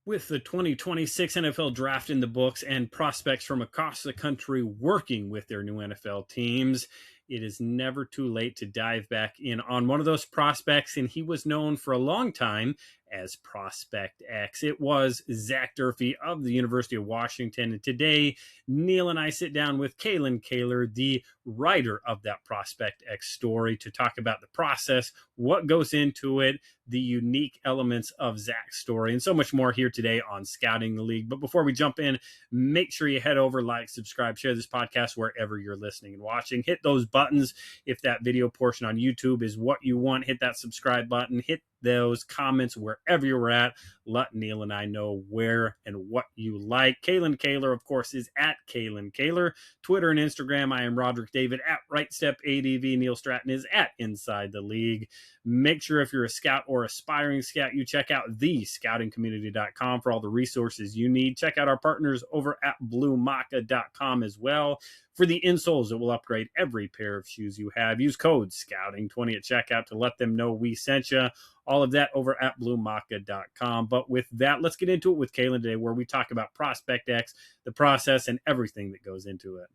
With the 2026 NFL Draft in the books and prospects from across the country working with their new NFL teams, it is never too late to dive back in on one of those prospects, and he was known for a long time as Prospect X. It was Zach Durfee of the University of Washington, and today Neil and I sit down with Kalyn Kahler, the writer of that Prospect X story, to talk about the process, what goes into it, the unique elements of Zach's story, and so much more here today on Scouting the League. But before we jump in, make sure you head over, like, subscribe, share this podcast wherever you're listening and watching. Hit those buttons if that video portion on YouTube is what you want. Hit that subscribe button. Hit those comments wherever you're at. Let Neil and I know where and what you like. Kalyn Kahler, of course, is at Kalyn Kahler. Twitter and Instagram, I am Rodrik David at RightStepADV. Neil Stratton is at Inside the League. Make sure if you're a scout or aspiring scout, you check out thescoutingcommunity.com for all the resources you need. Check out our partners over at bluemaca.com as well for the insoles that will upgrade every pair of shoes you have. Use code SCOUTING20 at checkout to let them know we sent you. All of that over at bluemaca.com. But with that, let's get into it with Kalyn today, where we talk about Prospect X, the process, and everything that goes into it.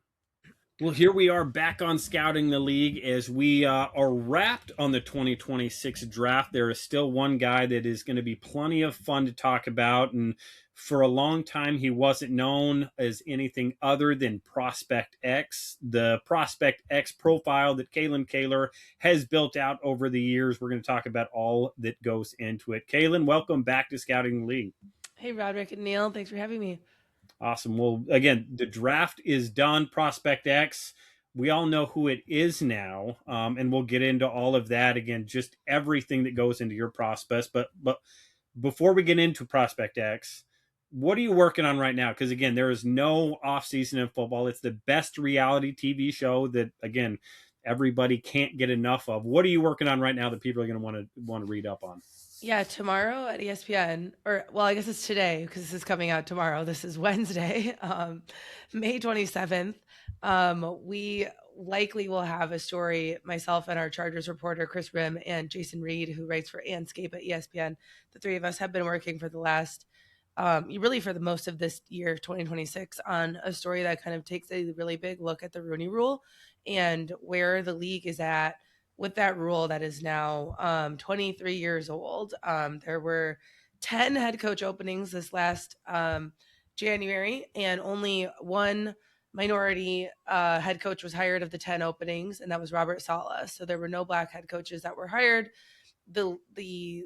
Well, here we are back on Scouting the League as we are wrapped on the 2026 draft. There is still one guy that is going to be plenty of fun to talk about, and for a long time, he wasn't known as anything other than Prospect X. The Prospect X profile that Kalyn Kahler has built out over the years. We're going to talk about all that goes into it. Kalyn, welcome back to Scouting the League. Hey, Rodrik and Neil. Thanks for having me. Awesome. Well, again, the draft is done. Prospect X, we all know who it is now, and we'll get into all of that. Again, just everything that goes into your prospects. But before we get into Prospect X, what are you working on right now? Because, again, there is no offseason in football. It's the best reality TV show that, again, everybody can't get enough of. What are you working on right now that people are going to want to read up on? Yeah, tomorrow at ESPN, or well, I guess it's today because this is coming out tomorrow. This is Wednesday, May 27th. We likely will have a story, myself and our Chargers reporter, Chris Rim, and Jason Reed, who writes for Anscape at ESPN. The three of us have been working for the last, really for the most of this year, 2026, on a story that kind of takes a really big look at the Rooney Rule and where the league is at with that rule that is now 23 years old. There were 10 head coach openings this last January, and only one minority head coach was hired of the 10 openings, and that was Robert Saleh. So there were no black head coaches that were hired. The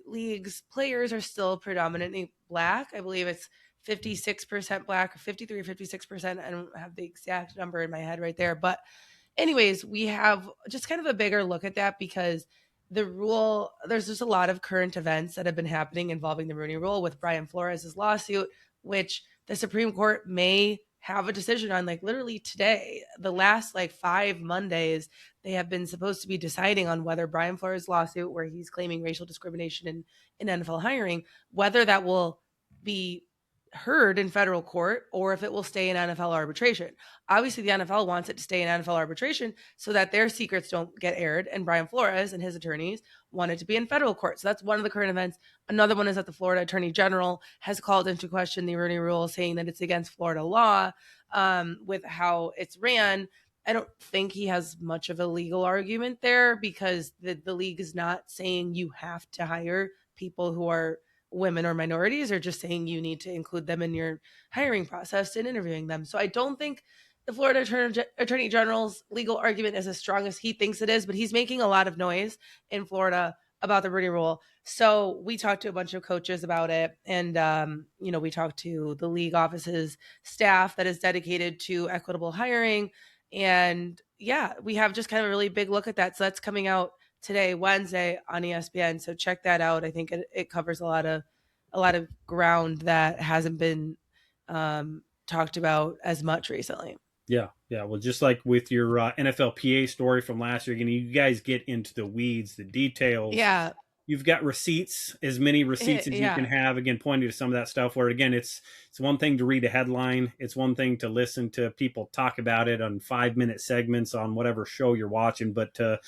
league's players are still predominantly black. I believe it's 56% black, or 53 or 56%. I don't have the exact number in my head right there, but anyways, we have just kind of a bigger look at that because the rule, there's just a lot of current events that have been happening involving the Rooney Rule with Brian Flores' lawsuit, which the Supreme Court may have a decision on, like, literally today. The last 5 Mondays, they have been supposed to be deciding on whether Brian Flores' lawsuit, where he's claiming racial discrimination in NFL hiring, whether that will be heard in federal court or if it will stay in NFL arbitration. Obviously, the NFL wants it to stay in NFL arbitration so that their secrets don't get aired, and Brian Flores and his attorneys want it to be in federal court. So that's one of the current events. Another one is that the Florida Attorney General has called into question the Rooney Rule, saying that it's against Florida law with how it's ran. I don't think he has much of a legal argument there because the league is not saying you have to hire people who are women or minorities, or just saying you need to include them in your hiring process and interviewing them. So I don't think the Florida Attorney General's legal argument is as strong as he thinks it is, but he's making a lot of noise in Florida about the Rooney Rule. So we talked to a bunch of coaches about it, and we talked to the league office's staff that is dedicated to equitable hiring, and yeah, we have just kind of a really big look at that. So that's coming out today, Wednesday, on ESPN. So check that out. I think it covers a lot of ground that hasn't been talked about as much recently. Yeah. Well, just like with your NFLPA story from last year, you guys get into the weeds, the details. Yeah. You've got receipts, as many receipts as you can have, again, pointing to some of that stuff where, again, it's one thing to read a headline. It's one thing to listen to people talk about it on 5-minute segments on whatever show you're watching, but to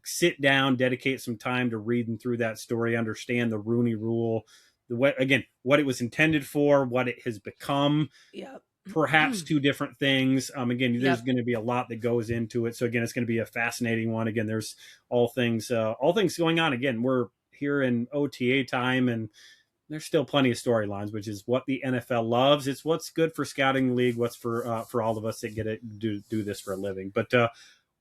sit down, dedicate some time to reading through that story, understand the Rooney Rule, what it was intended for, what it has become. Yep. Perhaps two different things. Again, there's Yep. going to be a lot that goes into it. So again, it's going to be a fascinating one. Again, there's all things going on. Again, we're here in OTA time, and there's still plenty of storylines, which is what the NFL loves. It's what's good for scouting the league, what's for all of us that get to do this for a living. But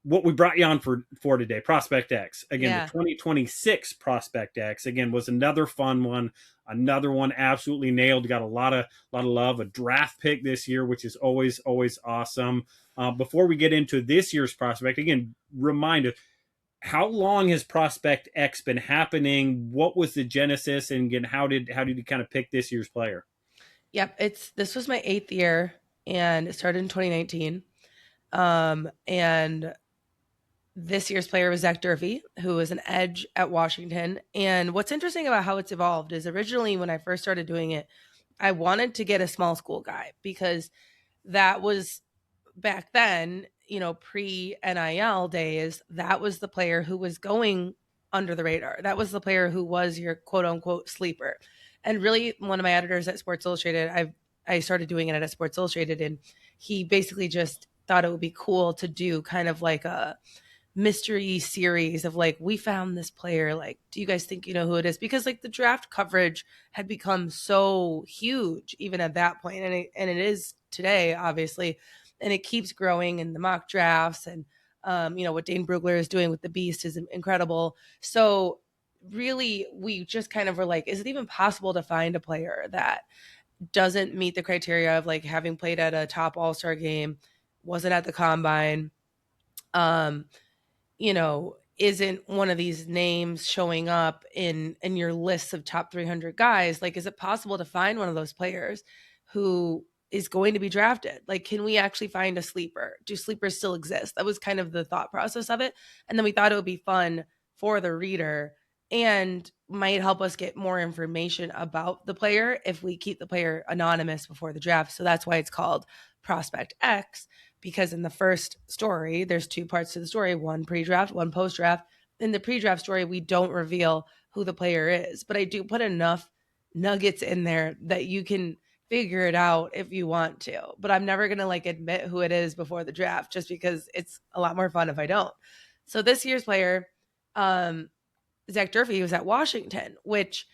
what we brought you on for today, Prospect X. Again, the 2026 Prospect X, again, was another fun one. Another one absolutely nailed. Got a lot of love. A draft pick this year, which is always awesome. Before we get into this year's prospect, again, reminder: how long has Prospect X been happening? What was the genesis, and again, how did you kind of pick this year's player? Yep. This was my 8th year, and it started in 2019. And this year's player was Zach Durfee, who is an edge at Washington. And what's interesting about how it's evolved is originally when I first started doing it, I wanted to get a small school guy because that was back then, pre NIL days, that was the player who was going under the radar. That was the player who was your quote unquote sleeper. And really, one of my editors at Sports Illustrated, I started doing it at Sports Illustrated, and he basically just thought it would be cool to do kind of like a mystery series of like, we found this player, like, do you guys think you know who it is? Because like the draft coverage had become so huge even at that point, and it is today, obviously, and it keeps growing in the mock drafts, and what Dane Brugler is doing with the Beast is incredible. So really, we just kind of were like, is it even possible to find a player that doesn't meet the criteria of like having played at a top all-star game, wasn't at the combine, isn't one of these names showing up in your lists of top 300 guys? Like, is it possible to find one of those players who is going to be drafted? Like, can we actually find a sleeper? Do sleepers still exist? That was kind of the thought process of it. And then we thought it would be fun for the reader and might help us get more information about the player if we keep the player anonymous before the draft. So that's why it's called Prospect X, because in the first story, there's 2 parts to the story, one pre-draft, one post-draft. In the pre-draft story, we don't reveal who the player is, but I do put enough nuggets in there that you can figure it out if you want to. But I'm never going to like admit who it is before the draft, just because it's a lot more fun if I don't. So this year's player, Zach Durfee, was at Washington, which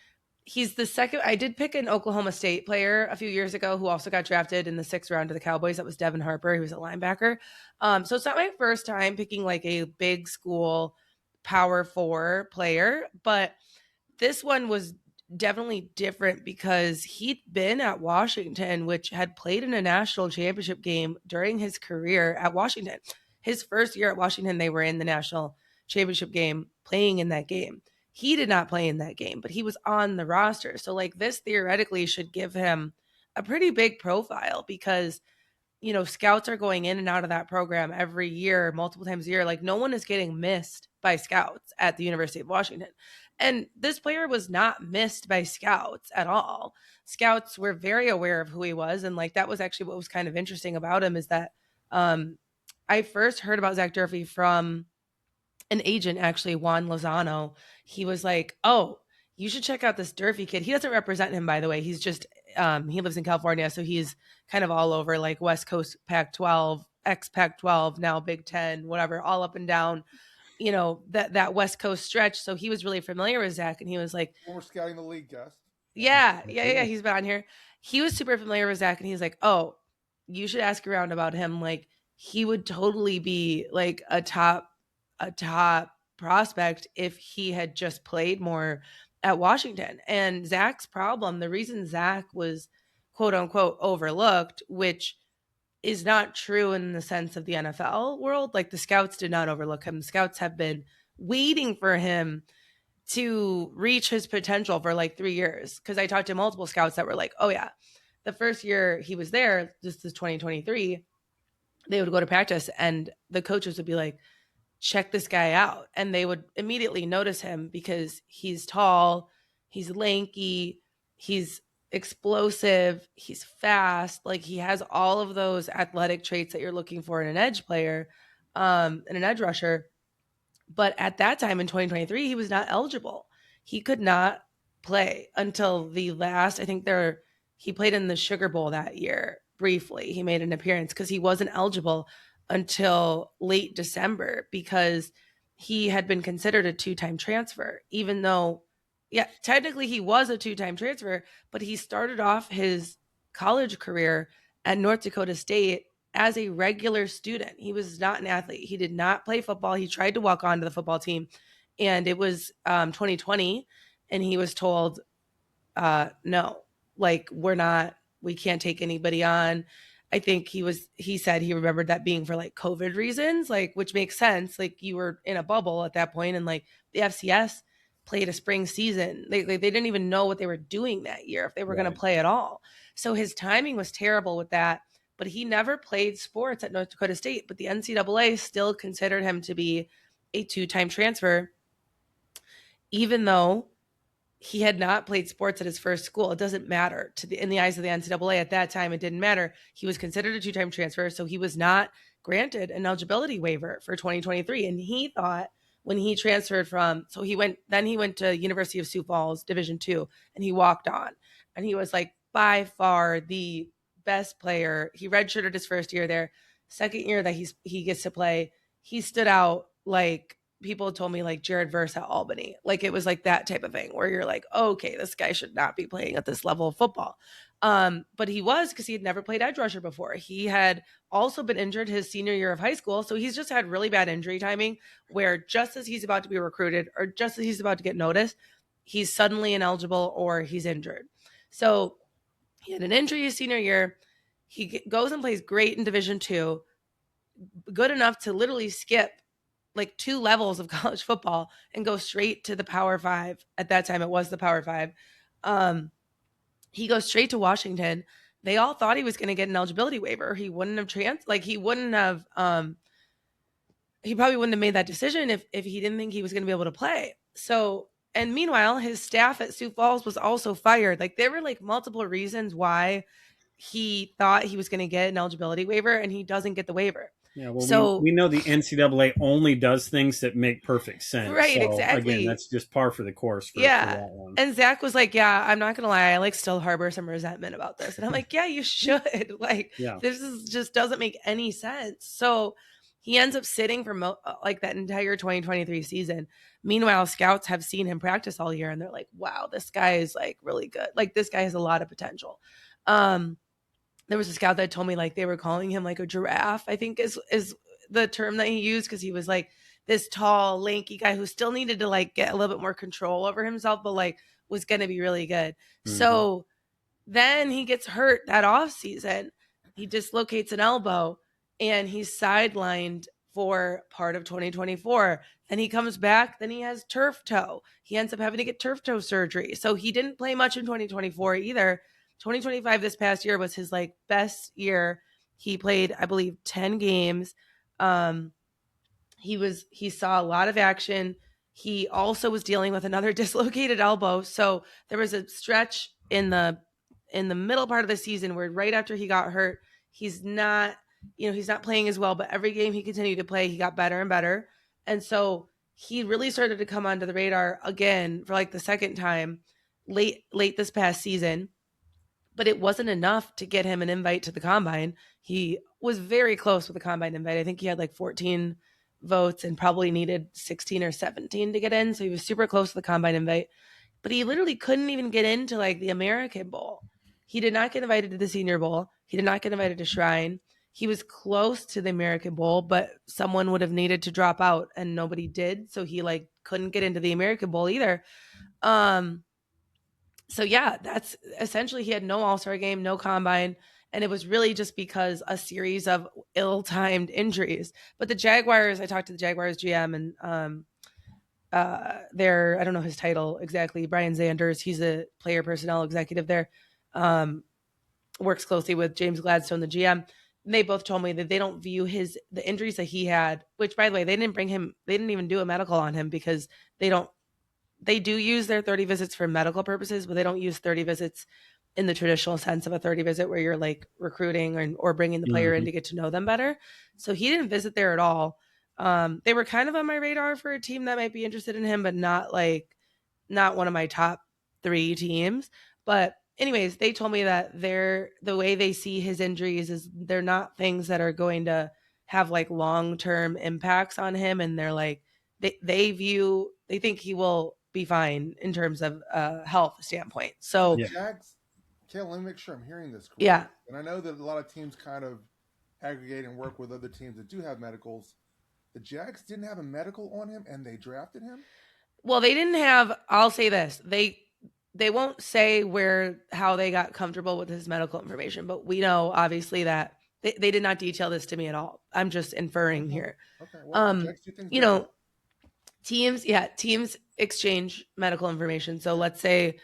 he's the second. I did pick an Oklahoma State player a few years ago who also got drafted in the 6th round to the Cowboys. That was Devin Harper. He was a linebacker. So it's not my first time picking like a big school Power 4 player, but this one was definitely different because he'd been at Washington, which had played in a national championship game during his career at Washington. His first year at Washington, they were in the national championship game, playing in that game. He did not play in that game, but he was on the roster. So like this theoretically should give him a pretty big profile because, scouts are going in and out of that program every year, multiple times a year. Like no one is getting missed by scouts at the University of Washington. And this player was not missed by scouts at all. Scouts were very aware of who he was. And like, that was actually what was kind of interesting about him is that I first heard about Zach Durfee from an agent, actually, Juan Lozano. He was like, oh, you should check out this Durfee kid. He doesn't represent him, by the way. He's just, he lives in California. So he's kind of all over like West Coast Pac-12, ex-Pac-12, now Big Ten, whatever, all up and down, that West Coast stretch. So he was really familiar with Zach. And he was like, former Scouting the League guest. Yeah. He's been on here. He was super familiar with Zach. And he's like, oh, you should ask around about him. Like he would totally be like a top prospect if he had just played more at Washington. And Zach's problem, the reason Zach was quote unquote overlooked, which is not true in the sense of the NFL world, like the scouts did not overlook him. The scouts have been waiting for him to reach his potential for like 3 years. Cause I talked to multiple scouts that were like, oh yeah, the first year he was there, this is 2023, they would go to practice and the coaches would be like, check this guy out. And they would immediately notice him because he's tall, he's lanky, he's explosive, he's fast. Like he has all of those athletic traits that you're looking for in an edge player, and an edge rusher. But at that time in 2023, he was not eligible. He could not play until the last. I think he played in the Sugar Bowl that year briefly. He made an appearance because he wasn't eligible until late December because he had been considered a two-time transfer, even though, yeah, technically he was a two-time transfer, but he started off his college career at North Dakota State as a regular student. He was not an athlete. He did not play football. He tried to walk onto the football team, and it was 2020, and he was told, no, like we can't take anybody on. I think he said he remembered that being for like COVID reasons, like, which makes sense. Like, you were in a bubble at that point, and like the FCS played a spring season. They didn't even know what they were doing that year, if they were going to play at all. So his timing was terrible with that, but he never played sports at North Dakota State, but the NCAA still considered him to be a two-time transfer, even though he had not played sports at his first school. It doesn't matter in the eyes of the NCAA at that time. It didn't matter. He was considered a two-time transfer, so he was not granted an eligibility waiver for 2023. And he thought when he transferred he went to University of Sioux Falls Division II, and he walked on, and he was like by far the best player. He redshirted his first year there. Second year that he gets to play, he stood out like people told me, like Jared Verse at Albany. Like, it was like that type of thing where you're like, oh, okay, this guy should not be playing at this level of football. But he was, because he had never played edge rusher before. He had also been injured his senior year of high school. So he's just had really bad injury timing where just as he's about to be recruited or just as he's about to get noticed, he's suddenly ineligible or he's injured. So he had an injury his senior year. He goes and plays great in Division II, good enough to literally skip like 2 levels of college football and go straight to the Power 5. At that time, it was the Power 5. He goes straight to Washington. They all thought he was going to get an eligibility waiver. He wouldn't have he probably wouldn't have made that decision if he didn't think he was going to be able to play. So, and meanwhile, his staff at Sioux Falls was also fired. Like, there were like multiple reasons why he thought he was going to get an eligibility waiver, and he doesn't get the waiver. Yeah, well, so we know the NCAA only does things that make perfect sense. Right, so, exactly. Again, that's just par for the course. For that one. And Zach was like, yeah, I'm not going to lie, I like still harbor some resentment about this. And I'm like, yeah, you should. Like, this just doesn't make any sense. So he ends up sitting for like that entire 2023 season. Meanwhile, scouts have seen him practice all year, and they're like, wow, this guy is like really good. Like, this guy has a lot of potential. There was a scout that told me like they were calling him like a giraffe, I think is the term that he used, because he was like this tall, lanky guy who still needed to like get a little bit more control over himself, but like was going to be really good. Mm-hmm. So then he gets hurt that off season. He dislocates an elbow and he's sidelined for part of 2024. Then he comes back, then he has turf toe. He ends up having to get turf toe surgery. So he didn't play much in 2024 either. 2025 this past year was his like best year. He played, I believe, 10 games. He saw a lot of action. He also was dealing with another dislocated elbow. So there was a stretch in the middle part of the season where right after he got hurt, he's not playing as well, but every game he continued to play, he got better and better. And so he really started to come onto the radar again for like the second time late this past season. But it wasn't enough to get him an invite to the combine. He was very close with the combine invite. I think he had like 14 votes and probably needed 16 or 17 to get in. So he was super close to the combine invite, but he literally couldn't even get into like the American Bowl. He did not get invited to the Senior Bowl. He did not get invited to Shrine. He was close to the American Bowl, but someone would have needed to drop out and nobody did. So he like couldn't get into the American Bowl either. So yeah, that's essentially, he had no all-star game, no combine, and it was really just because a series of ill-timed injuries. But the Jaguars, I talked to the Jaguars GM, and I don't know his title exactly, Brian Zanders, he's a player personnel executive there, works closely with James Gladstone, the GM. And they both told me that they don't view the injuries that he had, which by the way, they didn't even do a medical on him because they do use their 30 visits for medical purposes, but they don't use 30 visits in the traditional sense of a 30 visit where you're like recruiting or bringing the player in to get to know them better. So he didn't visit there at all. They were kind of on my radar for a team that might be interested in him, but not one of my top 3 teams. But anyways, they told me that the way they see his injuries is they're not things that are going to have like long-term impacts on him, and they're like they think he will be fine in terms of health standpoint. So So the Jags, Kale, let me make sure I'm hearing this correctly. yeah. And I know that a lot of teams kind of aggregate and work with other teams that do have medicals. The Jags didn't have a medical on him, and they drafted him. Well, they didn't have. I'll say this: they won't say how they got comfortable with his medical information, but we know obviously that they did not detail this to me at all. I'm just inferring here. Okay. Well, Jags do things you know, teams exchange medical information. So let's say,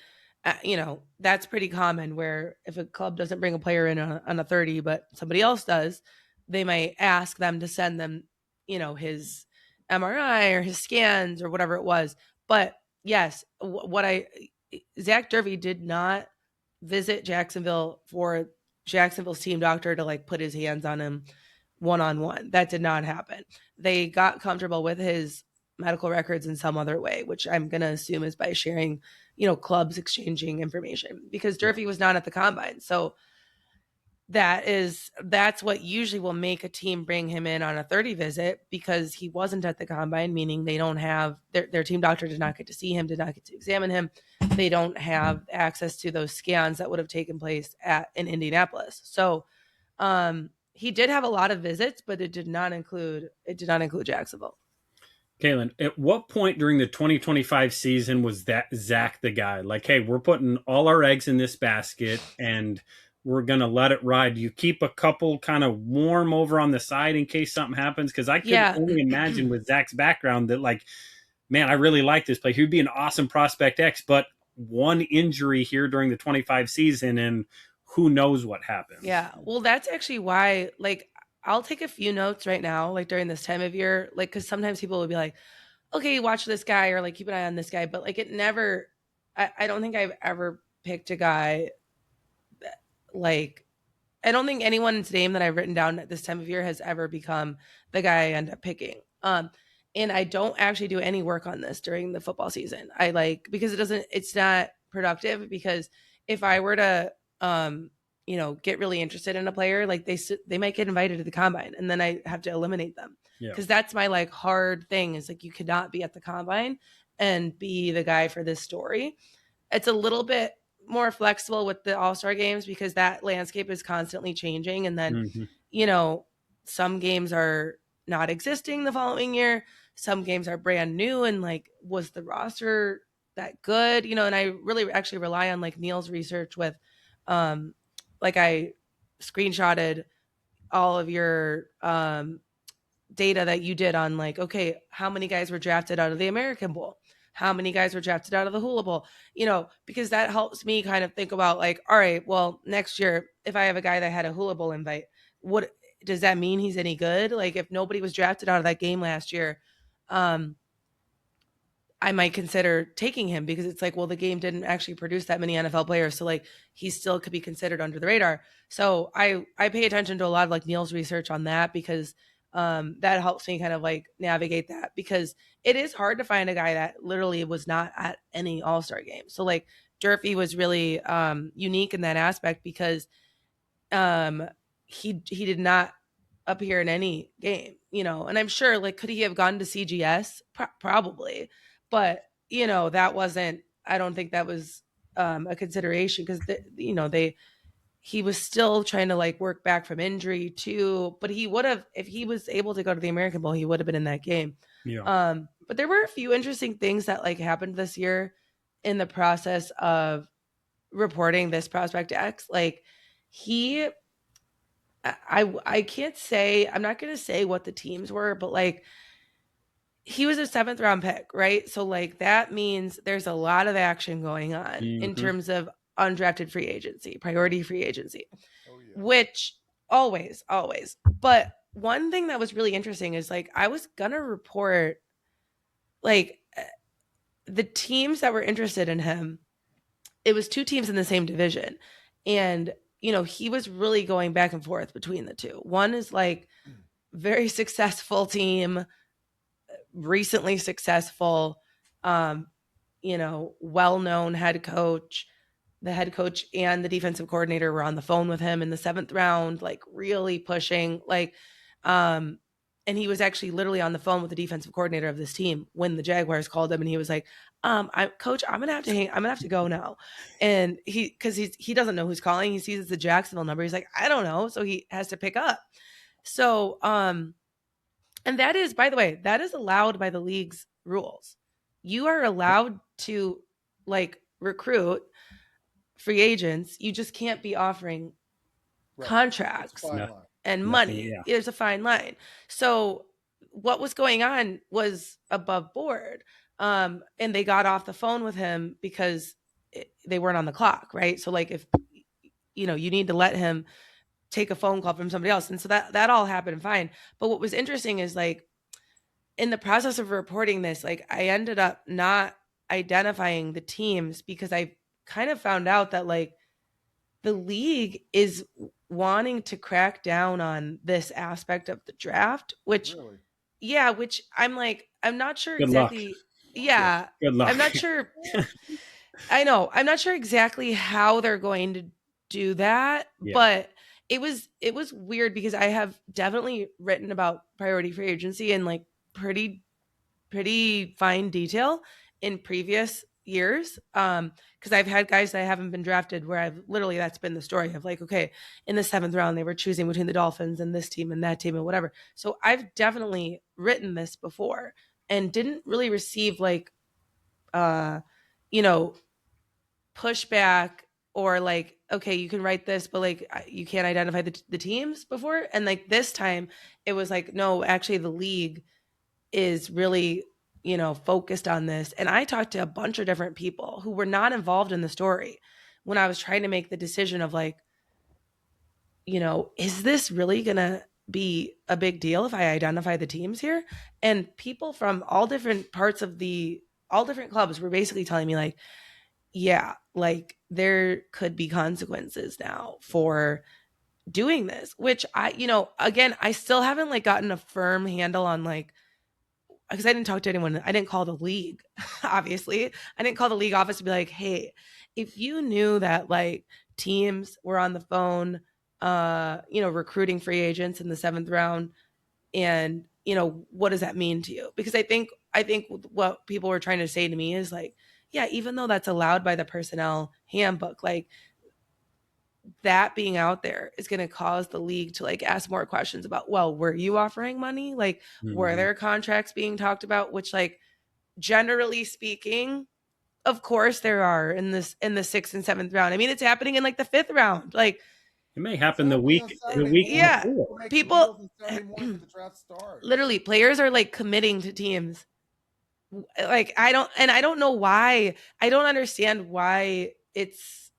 that's pretty common where if a club doesn't bring a player in on a 30, but somebody else does, they might ask them to send them, his MRI or his scans or whatever it was. But yes, Zach Durfee did not visit Jacksonville for Jacksonville's team doctor to like put his hands on him one-on-one. That did not happen. They got comfortable with his medical records in some other way, which I'm going to assume is by sharing, clubs exchanging information, because Durfee was not at the combine. So that's what usually will make a team bring him in on a 30 visit, because he wasn't at the combine, meaning they don't have their team doctor did not get to see him, did not get to examine him. They don't have access to those scans that would have taken place in Indianapolis. So he did have a lot of visits, but it did not include Jacksonville. Kalyn, at what point during the 2025 season was that Zach the guy? Like, hey, we're putting all our eggs in this basket and we're going to let it ride. You keep a couple kind of warm over on the side in case something happens? Because I can only imagine with Zach's background that, like, man, I really like this play. He'd be an awesome prospect X, but one injury here during the 25 season and who knows what happens. Yeah. Well, that's actually why, like, I'll take a few notes right now, like during this time of year, like, because sometimes people will be like, okay, watch this guy or like keep an eye on this guy. But like I don't think I've ever picked a guy that, like, I don't think anyone's name that I've written down at this time of year has ever become the guy I end up picking. And I don't actually do any work on this during the football season. Because it's not productive, because if I were to, get really interested in a player, like they might get invited to the combine and then I have to eliminate them. Because that's my like hard thing is like, you could not be at the combine and be the guy for this story. It's a little bit more flexible with the All-Star games because that landscape is constantly changing. And then, some games are not existing the following year. Some games are brand new. And like, was the roster that good? And I really actually rely on like Neil's research with, like I screenshotted all of your data that you did on like, okay, how many guys were drafted out of the American Bowl? How many guys were drafted out of the Hula Bowl? Because that helps me kind of think about like, all right, well, next year, if I have a guy that had a Hula Bowl invite, what does that mean he's any good? Like if nobody was drafted out of that game last year, I might consider taking him because it's like, well, the game didn't actually produce that many NFL players. So like he still could be considered under the radar. So I pay attention to a lot of like Neil's research on that because that helps me kind of like navigate that, because it is hard to find a guy that literally was not at any All-Star game. So like Durfee was really unique in that aspect because he did not appear in any game, and I'm sure like, could he have gone to CGS? Probably. But, that wasn't, I don't think that was a consideration because, he was still trying to like work back from injury too. But he would have, if he was able to go to the American Bowl, he would have been in that game. Yeah. But there were a few interesting things that like happened this year in the process of reporting this prospect X. Like I can't say, I'm not going to say what the teams were, but like, he was a 7th round pick, right? So like that means there's a lot of action going on in terms of undrafted free agency, priority free agency, which always. But one thing that was really interesting is like, I was going to report like the teams that were interested in him. It was 2 teams in the same division. And, he was really going back and forth between the 2. One is like very successful team, recently successful, well-known head coach. The head coach and the defensive coordinator were on the phone with him in the 7th round, like really pushing, and he was actually literally on the phone with the defensive coordinator of this team when the Jaguars called him, and he was like, Coach, I'm gonna have to go now. And because he doesn't know who's calling. He sees it's the Jacksonville number. He's like, I don't know. So he has to pick up. So, and that is, by the way, that is allowed by the league's rules. You are allowed to recruit free agents. You just can't be offering contracts and money. There's a fine line. So what was going on was above board. And they got off the phone with him because they weren't on the clock, right? So if you need to let him take a phone call from somebody else. And so that all happened fine. But what was interesting is in the process of reporting this, I ended up not identifying the teams because I kind of found out that the league is wanting to crack down on this aspect of the draft, which which I'm not sure exactly. Yeah. Good luck. I'm not sure. I know. I'm not sure exactly how they're going to do that, but it was weird because I have definitely written about priority free agency in pretty fine detail in previous years. Because I've had guys that haven't been drafted where I've literally, that's been the story of okay, in the 7th round, they were choosing between the Dolphins and this team and that team and whatever. So I've definitely written this before and didn't really receive pushback or okay, you can write this, but you can't identify the teams before. And this time it was no, actually the league is really focused on this. And I talked to a bunch of different people who were not involved in the story when I was trying to make the decision of is this really gonna be a big deal if I identify the teams here? And people from all different parts of all different clubs were basically telling me there could be consequences now for doing this, which again, I still haven't gotten a firm handle on because I didn't talk to anyone. I didn't call the league, obviously. I didn't call the league office to be like, hey, if you knew that teams were on the phone, recruiting free agents in the 7th round, and, what does that mean to you? Because I think what people were trying to say to me is even though that's allowed by the personnel handbook, that being out there is going to cause the league to ask more questions about, well, were you offering money? Were there contracts being talked about? Which generally speaking, of course there are in the 6th and 7th round. I mean, it's happening in the 5th round. It may happen the week. Yeah. People literally, players are committing to teams. I don't know why. I don't understand why it's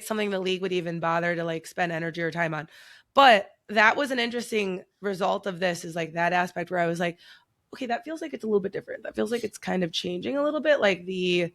something the league would even bother to spend energy or time on. But that was an interesting result of this, is that aspect where I was okay, that feels it's a little bit different. That feels it's kind of changing a little bit, the,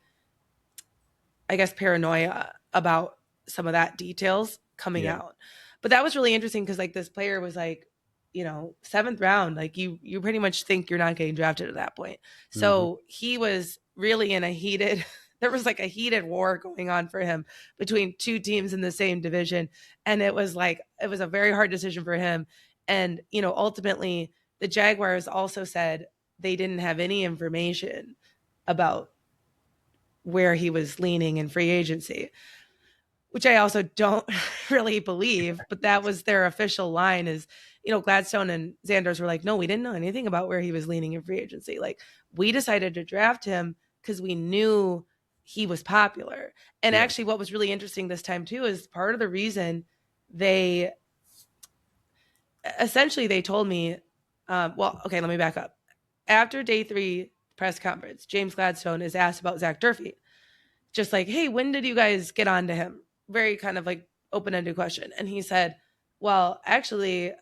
I guess, paranoia about some of that details coming out. But that was really interesting because this player was 7th round, you pretty much think you're not getting drafted at that point. So he was really in a heated there was a heated war going on for him between two teams in the same division. And it was a very hard decision for him. And, ultimately the Jaguars also said they didn't have any information about where he was leaning in free agency, which I also don't really believe, but that was their official line is, Gladstone and Xanders were no, we didn't know anything about where he was leaning in free agency. We decided to draft him because we knew he was popular. And actually what was really interesting this time too, is part of the reason they told me, well, okay, let me back up. After day 3 press conference, James Gladstone is asked about Zach Durfee. Just hey, when did you guys get on to him? Very kind of open-ended question. And he said, well, actually,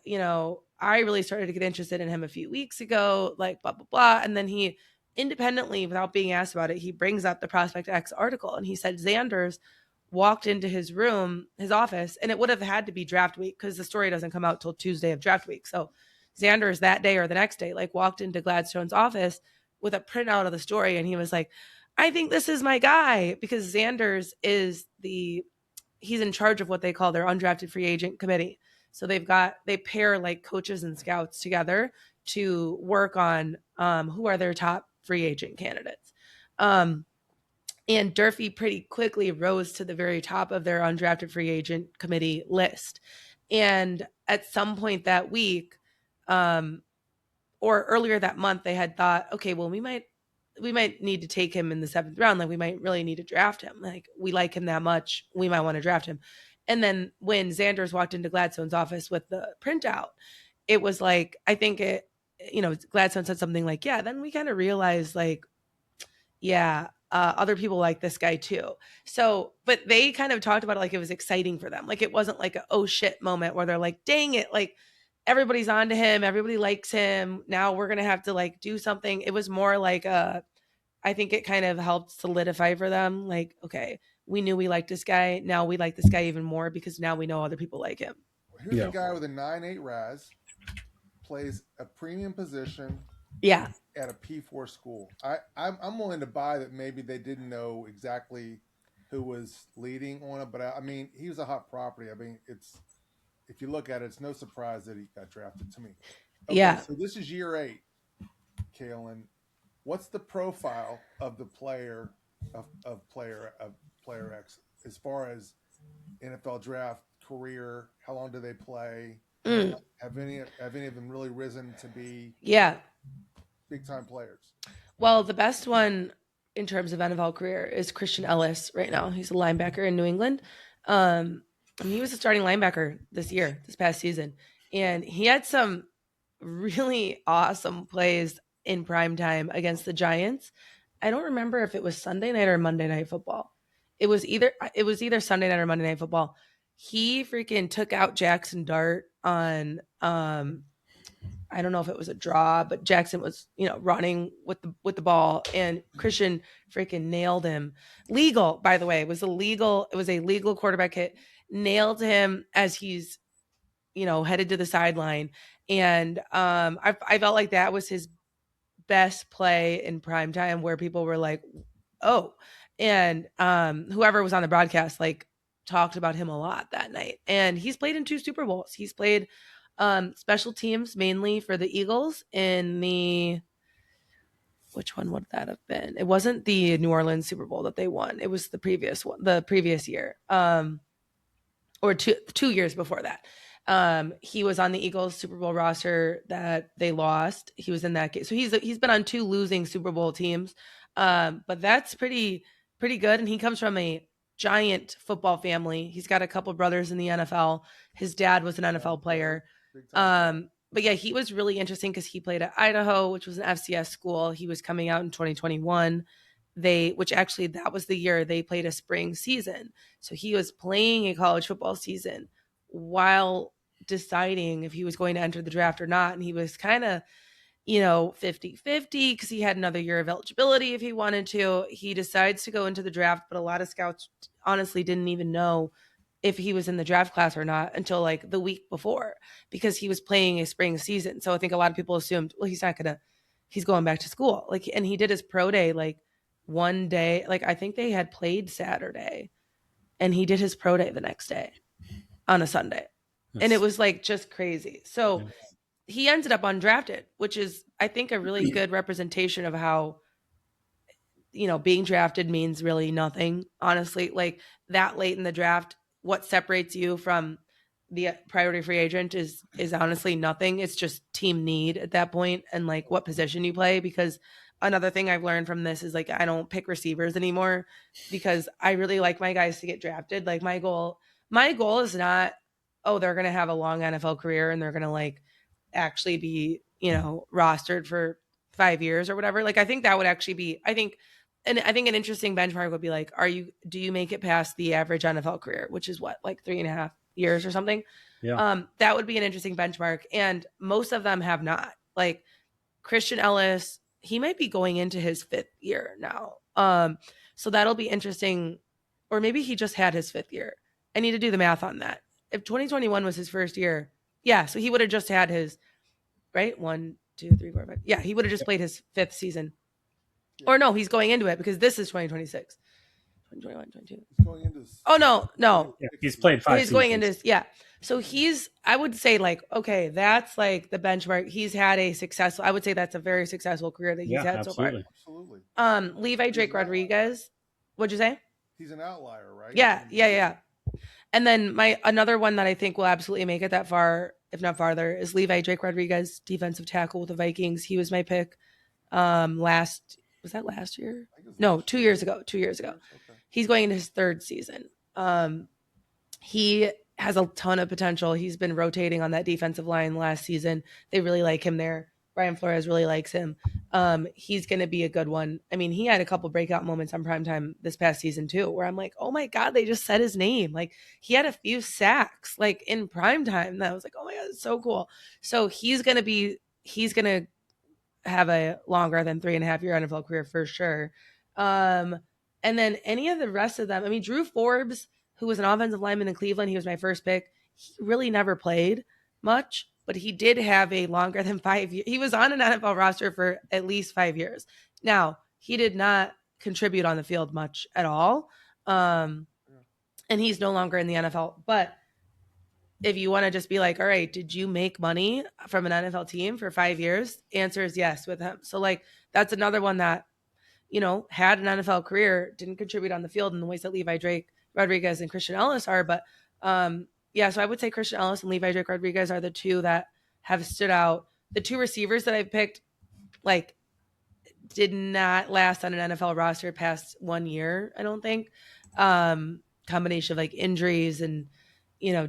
I really started to get interested in him a few weeks ago, blah, blah, blah. And then he independently, without being asked about it, he brings up the Prospect X article. And he said Xanders walked into his room, his office, and it would have had to be draft week because the story doesn't come out till Tuesday of draft week. So Xanders that day or the next day, walked into Gladstone's office with a printout of the story. And he was I think this is my guy, because Xander's is he's in charge of what they call their undrafted free agent committee. So they pair like coaches and scouts together to work on who are their top free agent candidates. And Durfee pretty quickly rose to the very top of their undrafted free agent committee list. And at some point that week, or earlier that month, they had thought, okay, well, we might need to take him in the 7th round. Like, we might really need to draft him. Like, we like him that much. We might want to draft him. And then when Xanders walked into Gladstone's office with the printout, it was like, I think Gladstone said something like, yeah, then we kind of realized, like, yeah, other people like this guy too. So, but they kind of talked about it like it was exciting for them. Like, it wasn't like a oh shit moment where they're like, dang it, like everybody's on to him, everybody likes him, now we're gonna have to like do something. It was more like I think it kind of helped solidify for them, like, okay, we knew we liked this guy, now we like this guy even more because now we know other people like him. Here's a guy with a 9.8 RAS, plays a premium position, yeah, at a P4 school. I'm willing to buy that maybe they didn't know exactly who was leading on it, but I mean, he was a hot property. I mean, if you look at it, it's no surprise that he got drafted to me. Okay, yeah. So this is year 8, Kalyn. What's the profile of the player of player X as far as NFL draft career? How long do they play? Have any of them really risen to be big time players? Well, the best one in terms of NFL career is Christian Ellis right now. He's a linebacker in New England. He was a starting linebacker this past season, and he had some really awesome plays in prime time against the Giants. I don't remember if it was Sunday night or Monday Night Football. It was either Sunday night or Monday Night Football. He freaking took out Jackson Dart on I don't know if it was a draw, but Jackson was, running with the ball, and Christian freaking nailed him. Legal, by the way, it was a legal quarterback hit. Nailed him as he's, headed to the sideline. And I felt like that was his best play in prime time, where people were like, oh, and whoever was on the broadcast, like, talked about him a lot that night. And he's played in 2 Super Bowls. He's played special teams mainly for the Eagles in which one would that have been? It wasn't the New Orleans Super Bowl that they won. It was the previous year, or two years before that. He was on the Eagles Super Bowl roster that they lost. He was in that game. So he's been on 2 losing Super Bowl teams. But that's pretty good. And he comes from a giant football family. He's got a couple brothers in the NFL. His dad was an NFL player. But yeah, he was really interesting because he played at Idaho, which was an FCS school. He was coming out in 2021. Which actually that was the year they played a spring season. So he was playing a college football season while deciding if he was going to enter the draft or not. And he was kind of, 50-50 because he had another year of eligibility if he wanted to. He decides to go into the draft, but a lot of scouts honestly didn't even know if he was in the draft class or not until like the week before, because he was playing a spring season. So I think a lot of people assumed, well, he's going back to school. Like, and he did his pro day like one day. Like, I think they had played Saturday and he did his pro day the next day on a Sunday. And it was like just crazy. So he ended up undrafted, which is, I think, a really good representation of how, being drafted means really nothing, honestly. Like, that late in the draft, what separates you from the priority free agent is honestly nothing. It's just team need at that point and like what position you play. Because another thing I've learned from this is like, I don't pick receivers anymore because I really like my guys to get drafted. Like, my goal is not, oh, they're going to have a long NFL career and they're going to like actually be, rostered for 5 years or whatever. Like, I think that would actually be, I think an interesting benchmark would be like, do you make it past the average NFL career, which is what, like 3.5 years or something? Yeah. That would be an interesting benchmark. And most of them have not. Like Christian Ellis, he might be going into his 5th year now. So that'll be interesting. Or maybe he just had his 5th year. I need to do the math on that. If 2021 was his first year, yeah, so he would have just had his, right? 1, 2, 3, 4, 5. Yeah, he would have just played his 5th season. Yeah. Or no, he's going into it because this is 2026. 2021, 22. He's going into this. Oh, no. Yeah, he's played 5 He's going into seasons. yeah. So I would say like, okay, that's like the benchmark. He's had a successful, I would say that's a very successful career that he's had absolutely. so far. Levi Drake Rodriguez. What'd you say? He's an outlier, right? Yeah. And then another one that I think will absolutely make it that far, if not farther, is Levi Drake Rodriguez, defensive tackle with the Vikings. He was my pick. Was that last year? No, 2 years ago. 2 years ago. Okay. He's going into his third season. He has a ton of potential. He's been rotating on that defensive line last season. They really like him there. Brian Flores really likes him. He's going to be a good one. I mean, he had a couple breakout moments on primetime this past season too, where I'm like, oh my God, they just said his name. Like he had a few sacks like in primetime. That was like, oh my God, it's so cool. So he's going to have a longer than 3.5 year NFL career for sure. And then any of the rest of them, I mean, Drew Forbes, who was an offensive lineman in Cleveland, he was my first pick. He really never played much, but he did have a longer than 5 years. He was on an NFL roster for at least 5 years. Now, he did not contribute on the field much at all. And he's no longer in the NFL. But if you want to just be like, all right, did you make money from an NFL team for 5 years? Answer is yes with him. So like, that's another one that, had an NFL career, didn't contribute on the field in the ways that Levi Drake Rodriguez and Christian Ellis are. But so I would say Christian Ellis and Levi Drake Rodriguez are the two that have stood out. The two receivers that I've picked, like, did not last on an NFL roster past 1 year, I don't think. Combination of like injuries and,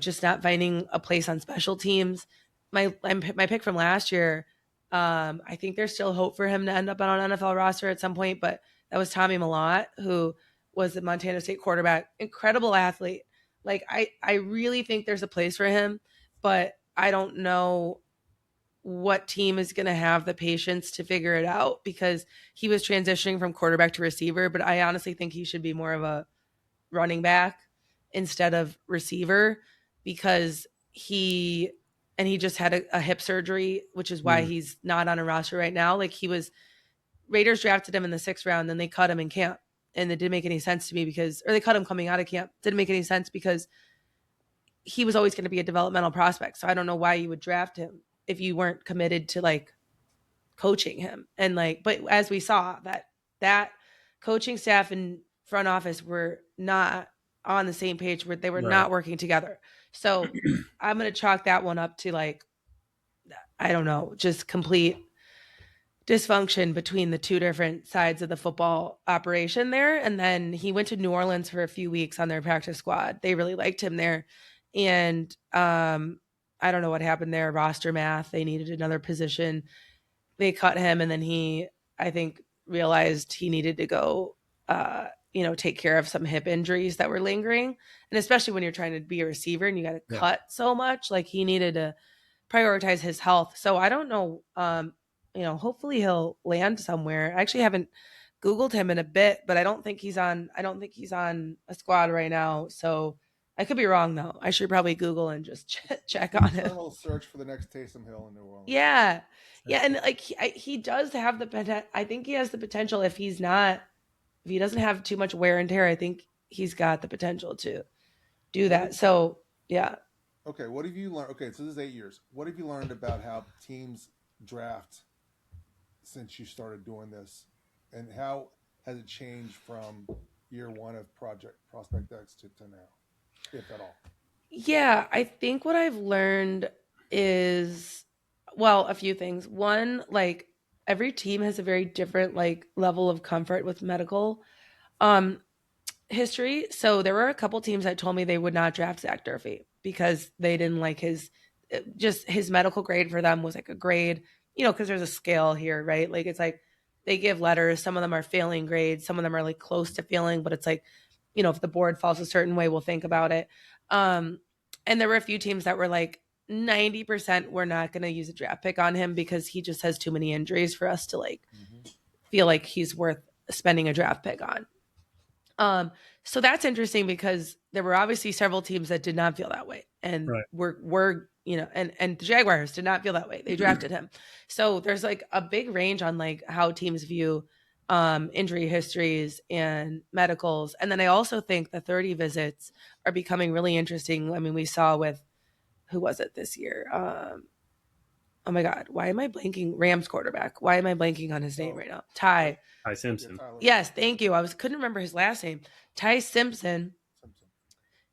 just not finding a place on special teams. My pick from last year, I think there's still hope for him to end up on an NFL roster at some point, but that was Tommy Millott, who was the Montana State quarterback. Incredible athlete. Like, I really think there's a place for him, but I don't know what team is going to have the patience to figure it out because he was transitioning from quarterback to receiver, but I honestly think he should be more of a running back instead of receiver because he just had a hip surgery, which is why he's not on a roster right now. Like Raiders drafted him in the 6th round, then they cut him in camp. And it didn't make any sense to me or they cut him coming out of camp. Didn't make any sense because he was always going to be a developmental prospect. So I don't know why you would draft him if you weren't committed to like coaching him. And like, but as we saw that coaching staff and front office were not on the same page where they were not working together. So I'm going to chalk that one up to like, I don't know, just complete dysfunction between the two different sides of the football operation there. And then he went to New Orleans for a few weeks on their practice squad. They really liked him there. And I don't know what happened there. Roster math. They needed another position. They cut him. And then he, I think, realized he needed to go, take care of some hip injuries that were lingering. And especially when you're trying to be a receiver and you got to cut so much, like he needed to prioritize his health. So I don't know, hopefully he'll land somewhere. I actually haven't Googled him in a bit, but I don't think he's on a squad right now. So I could be wrong though. I should probably Google and just check on him. We'll search for the next Taysom Hill in New Orleans. Yeah. And like he does have the potential. I think he has the potential if he doesn't have too much wear and tear, I think he's got the potential to do that. So yeah. Okay. What have you learned? Okay. So this is 8 years. What have you learned about how teams draft since you started doing this, and how has it changed from year one of Prospect X to now, if at all? Yeah, I think what I've learned is, well, a few things. One, like every team has a very different like level of comfort with medical history. So there were a couple teams that told me they would not draft Zach Durfee because they didn't like his medical grade for them was like a grade, because there's a scale here, right? Like it's like they give letters. Some of them are failing grades. Some of them are like close to failing, but it's like, if the board falls a certain way, we'll think about it. And there were a few teams that were like 90% we're not going to use a draft pick on him because he just has too many injuries for us to like feel like he's worth spending a draft pick on. So that's interesting because there were obviously several teams that did not feel that way. And we're and the Jaguars did not feel that way. They drafted him. So there's like a big range on like how teams view injury histories and medicals. And then I also think the 30 visits are becoming really interesting. I mean, we saw with, who was it this year? Oh my God, why am I blanking? Rams quarterback. Why am I blanking on his name right now? Ty Simpson. Yes, thank you. Couldn't remember his last name. Ty Simpson.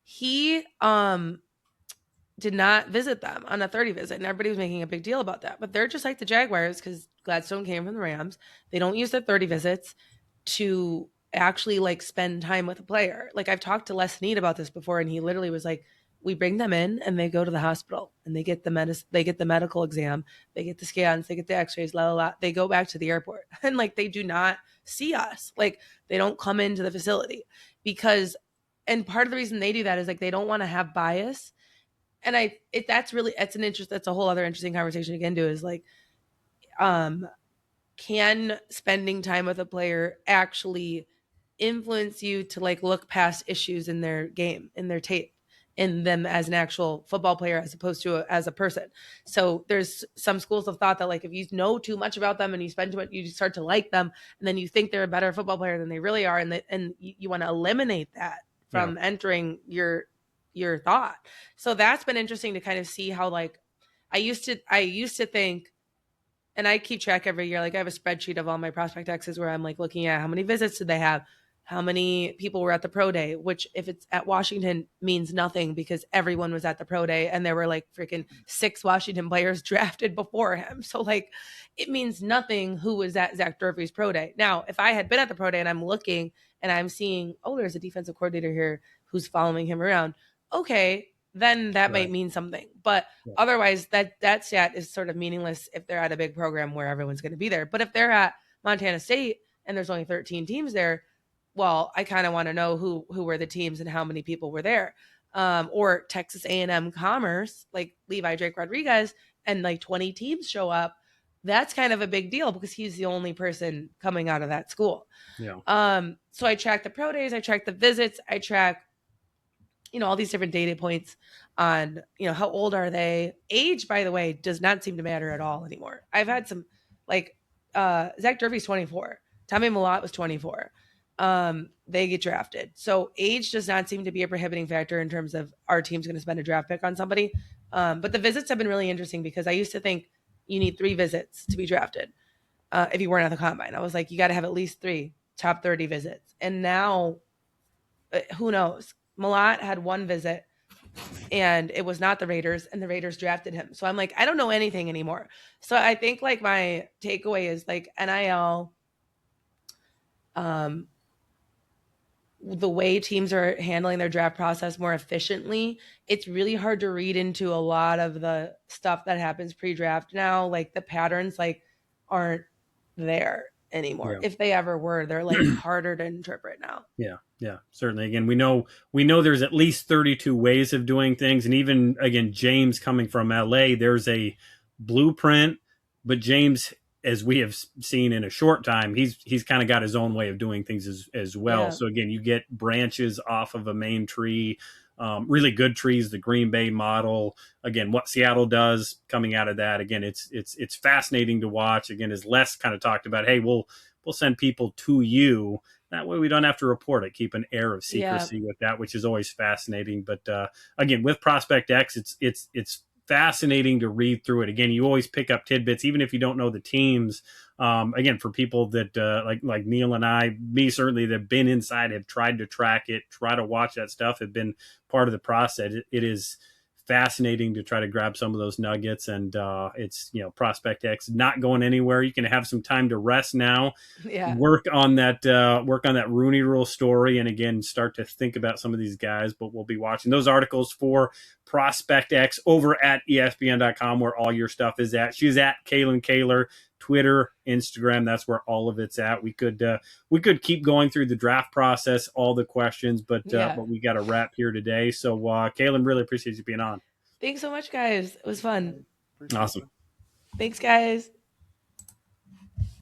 He did not visit them on a 30 visit, and everybody was making a big deal about that. But they're just like the Jaguars because Gladstone came from the Rams. They don't use their 30 visits to actually like spend time with a player. Like I've talked to Les Snead about this before, and he literally was like, we bring them in and they go to the hospital and they get the medical exam, they get the scans, they get the x-rays, they go back to the airport. And like they do not see us. Like they don't come into the facility because, and part of the reason they do that is like they don't want to have bias. And that's a whole other interesting conversation again too, is like, can spending time with a player actually influence you to like look past issues in their game, in their tape, in them as an actual football player as opposed to as a person. So there's some schools of thought that like if you know too much about them and you spend too much, you start to like them, and then you think they're a better football player than they really are, and you want to eliminate that from entering your thought. So that's been interesting to kind of see how like I used to think, and I keep track every year. Like I have a spreadsheet of all my prospect X's where I'm like looking at how many visits did they have, how many people were at the pro day, which if it's at Washington means nothing because everyone was at the pro day and there were like freaking 6 Washington players drafted before him. So like it means nothing who was at Zach Durfee's pro day. Now, if I had been at the pro day and I'm looking and I'm seeing, oh, there's a defensive coordinator here who's following him around. Okay, then that might mean something. But otherwise that stat is sort of meaningless if they're at a big program where everyone's going to be there. But if they're at Montana State and there's only 13 teams there, well, I kind of want to know who were the teams and how many people were there. Or Texas A&M Commerce, like Levi Drake Rodriguez, and like 20 teams show up. That's kind of a big deal because he's the only person coming out of that school. Yeah. So I track the pro days, I track the visits, I track, all these different data points on, how old are they? Age, by the way, does not seem to matter at all anymore. I've had some, like, Zach Durfee's 24. Tommy Mellott was 24. They get drafted. So age does not seem to be a prohibiting factor in terms of our team's going to spend a draft pick on somebody. But the visits have been really interesting because I used to think you need 3 visits to be drafted. If you weren't at the combine, I was like, you got to have at least 3 top 30 visits. And now who knows? Mellott had 1 visit and it was not the Raiders, and the Raiders drafted him. So I'm like, I don't know anything anymore. So I think like my takeaway is like NIL, the way teams are handling their draft process more efficiently, it's really hard to read into a lot of the stuff that happens pre-draft now. Like the patterns like aren't there anymore. Yeah. If they ever were, they're like harder to interpret now. Yeah, certainly. Again, we know there's at least 32 ways of doing things. And even, again, James coming from LA, there's a blueprint, but James, as we have seen in a short time, he's kind of got his own way of doing things as well. Yeah. So again, you get branches off of a main tree, really good trees, the Green Bay model. Again, what Seattle does coming out of that, again, it's fascinating to watch. Again, as Les kind of talked about, hey, we'll send people to you. That way we don't have to report it. Keep an air of secrecy with that, which is always fascinating. But again, with Prospect X, it's fascinating to read through it. Again, you always pick up tidbits, even if you don't know the teams. Again, for people that like Neil and I, me certainly, that have been inside, have tried to track it, try to watch that stuff, have been part of the process. It is fascinating to try to grab some of those nuggets, and it's Prospect X not going anywhere. You can have some time to rest now, work on that Rooney Rule story, and again start to think about some of these guys. But we'll be watching those articles for Prospect X over at ESPN.com, where all your stuff is at. She's at Kalyn Kahler, Twitter, Instagram. That's where all of it's at. We could keep going through the draft process, all the questions, but we got a wrap here today. So Kalyn, really appreciate you being on. Thanks so much, guys. It was fun. Awesome. Thanks, guys.